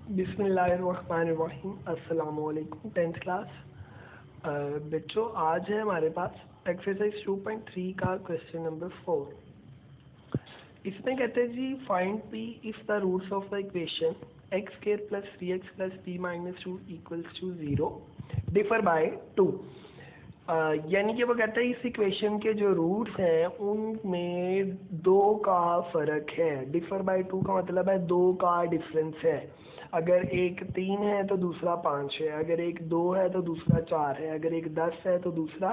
बिस्मिल्लाहिर्रहमानिर्रहीम। अस्सलाम वालेकुम 10th क्लास। बच्चों, आज है हमारे पास एक्सरसाइज 2.3 का क्वेश्चन नंबर 4। इसमें कहते हैं जी find P if the roots of the equation X square plus 3x plus P minus 2 equals to 0 differ by 2। यानी कि वो कहता है इस इक्वेशन के जो रूट्स हैं उनमें 2 का फ़र्क है। डिफर बाय 2 का मतलब है 2 का डिफरेंस है। अगर एक 3 है तो दूसरा 5 है, अगर एक 2 है तो दूसरा 4 है, अगर एक 10 है तो दूसरा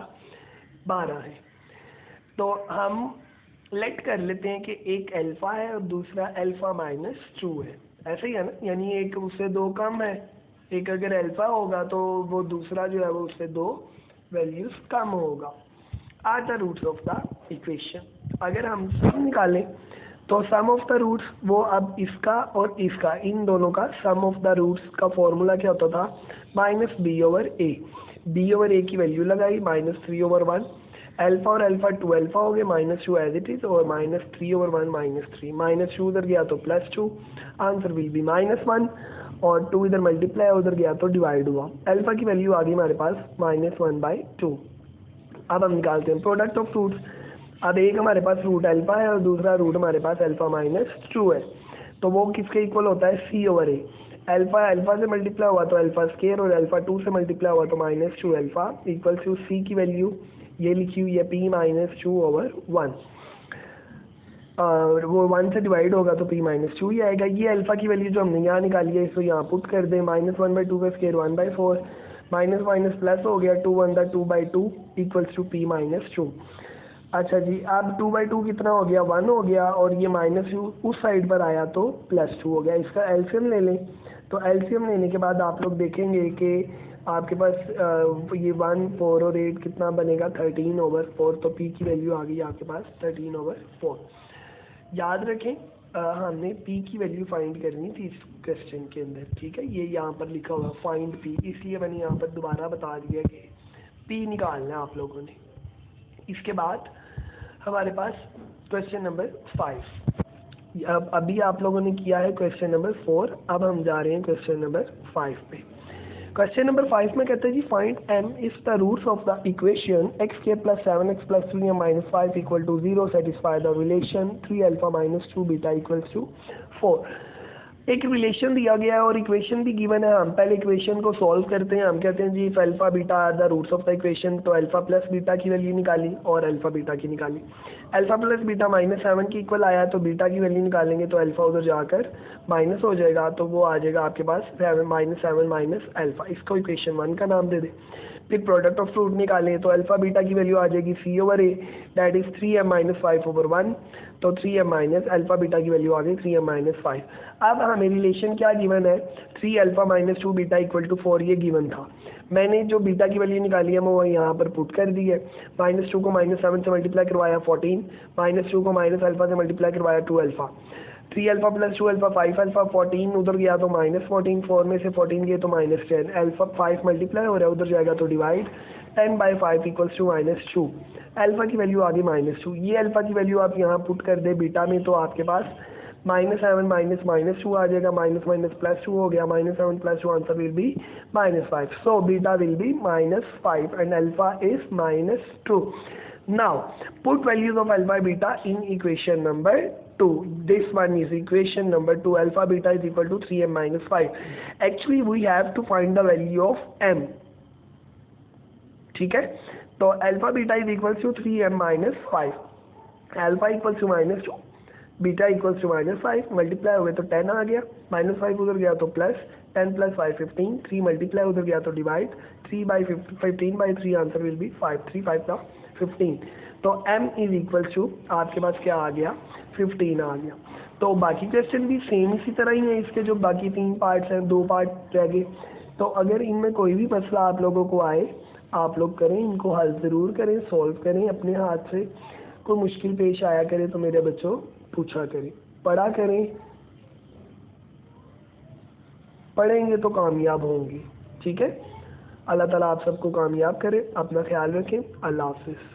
12 है। तो हम लेट कर लेते हैं कि एक अल्फ़ा है और दूसरा अल्फ़ा माइनस 2 है। ऐसे ही है ना, यानी एक उससे 2 कम है। एक अगर अल्फ़ा होगा तो वो दूसरा जो है वो उससे 2 वैल्यूज़ कम होगा। Are the roots of the equation. अगर हम सम निकालें तो सम ऑफ द रूट्स, वो अब इसका और इसका, इन दोनों का सम ऑफ द रूट्स का फॉर्मूला क्या होता था? माइनस बी ओवर ए। बी ओवर ए की वैल्यू लगाई -3/1। अल्फा और अल्फा 2 अल्फा हो गए, -2 एज इट इज, और -3/1 -3। -2 उधर गया तो +2, आंसर विल बी -1, और 2 इधर मल्टीप्लाई उधर गया तो डिवाइड हुआ। अल्फा की वैल्यू आ गई हमारे पास -1/2। अब हम निकालते हैं प्रोडक्ट ऑफ रूट्स। अब एक हमारे पास रूट अल्फा है और दूसरा रूट हमारे पास अल्फा -2 है, तो वो किसके इक्वल होता है? सी ओवर ए। अल्फा अल्फा से मल्टीप्लाई हुआ तो अल्फा स्केयर, और अल्फा 2 से मल्टीप्लाई हुआ तो -2 अल्फा इक्वल टू सी की वैल्यू ये लिखी हुई है p-2/1, और वो 1 से डिवाइड होगा तो p-2 ही आएगा। ये अल्फा की वैल्यू जो हमने यहाँ निकाली है इसको यहाँ पुट कर दें। -1/2 का स्केयर 1/4, माइनस माइनस प्लस हो गया, 2 इक्वल्स टू p-2। अच्छा जी, अब 2/2 कितना हो गया? 1 हो गया, और ये -2 उस साइड पर आया तो +2 हो गया। इसका एलसीएम ले लें, तो एलसीएम लेने के बाद आप लोग देखेंगे कि आपके पास ये 1, 4 और 8 कितना बनेगा? 13/4। तो p की वैल्यू आ गई आपके पास 13/4। याद रखें, हमने p की वैल्यू फाइंड करनी थी इस क्वेश्चन के अंदर, ठीक है। ये यहाँ पर लिखा हुआ फाइंड p, इसलिए मैंने यहाँ पर दोबारा बता दिया कि p निकालना है आप लोगों ने। इसके बाद हमारे पास क्वेश्चन नंबर 5। अब अभी आप लोगों ने किया है क्वेश्चन नंबर 4, अब हम जा रहे हैं क्वेश्चन नंबर 5 पे। क्वेश्चन नंबर 5 में कहते हैं जी find m if the roots of the equation x square plus 7x plus 3m minus 5 equal to 0 satisfy the relation 3 alpha minus 2 beta equals to 4। एक रिलेशन दिया गया है और इक्वेशन भी गिवन है। हम पहले इक्वेशन को सॉल्व करते हैं। हम कहते हैं जी if alpha beta are the roots of the equation, तो अल्फा प्लस बीटा की वैल्यू निकाली और अल्फा बीटा की निकाली। अल्फा प्लस बीटा -7 की इक्वल आया तो बीटा की वैल्यू निकालेंगे तो अल्फा उधर जाकर माइनस हो जाएगा, तो वो आ जाएगा आपके पास -7 माइनस अल्फा। इसको इक्वेशन 1 का नाम दे दें। फिर प्रोडक्ट ऑफ रूट निकालें तो अल्फा बीटा की वैल्यू आ जाएगी C over A, that is 3m-5/1। तो 3m माइनस अल्फा बीटा की वैल्यू आ गई 3m-5। अब हमें रिलेशन क्या गिवन है? 3 alpha minus 2 beta equal to 4, ये गिवन था। मैंने जो बीटा की वैल्यू निकाली है वो यहाँ पर पुट कर दी है। -2 को -7 से मल्टीप्लाई करवाया 14, -2 को माइनस अल्फा से मल्टीप्लाई करवाया 2 alpha, 3 alpha plus 2 alpha 5 alpha, 14 उधर गया तो -14, 4 में से 14 गए तो -10, अल्फा 5 मल्टीप्लाई हो रहा है उधर जाएगा तो डिवाइड, 10/5 इक्वल्स टू -2। अल्फा की वैल्यू आ गई -2। ये अल्फा की वैल्यू आप यहाँ पुट कर दे बीटा में, तो आपके पास -7 माइनस -2 आ जाएगा, माइनस माइनस +2 हो गया, -7 + 2 answer will be -5। So beta will be -5 and alpha is -2। Now put values of alpha beta in equation number 2. This one is equation number 2. Alpha beta is equal to 3m-5. Actually we have to find the value of m. ठीक है, तो alpha beta is equal to 3m-5, alpha equal to -2, beta equal to -5, multiply हो गए तो 10 आ गया, -5 उधर गया तो प्लस, 10 + 5 15, 3 मल्टीप्लाई उधर गया तो डिवाइड, 3/15/3 आंसर विल बी 5, 3 5 का 15। तो m इज इक्वल टू आपके पास क्या आ गया? 15 आ गया। तो बाकी क्वेश्चन भी सेम इसी तरह ही है। इसके जो बाकी 3 पार्ट्स हैं, 2 पार्ट रह गए। तो अगर इनमें कोई भी मसला आप लोगों को आए, आप लोग करें, इनको हल ज़रूर करें, सॉल्व करें अपने हाथ से। कोई मुश्किल पेश आया करे तो मेरे बच्चों पूछा करें, पढ़ा करें, पढ़ेंगे तो कामयाब होंगे। ठीक है, अल्लाह ताला आप सबको कामयाब करे। अपना ख्याल रखें। अल्लाह हाफिज़।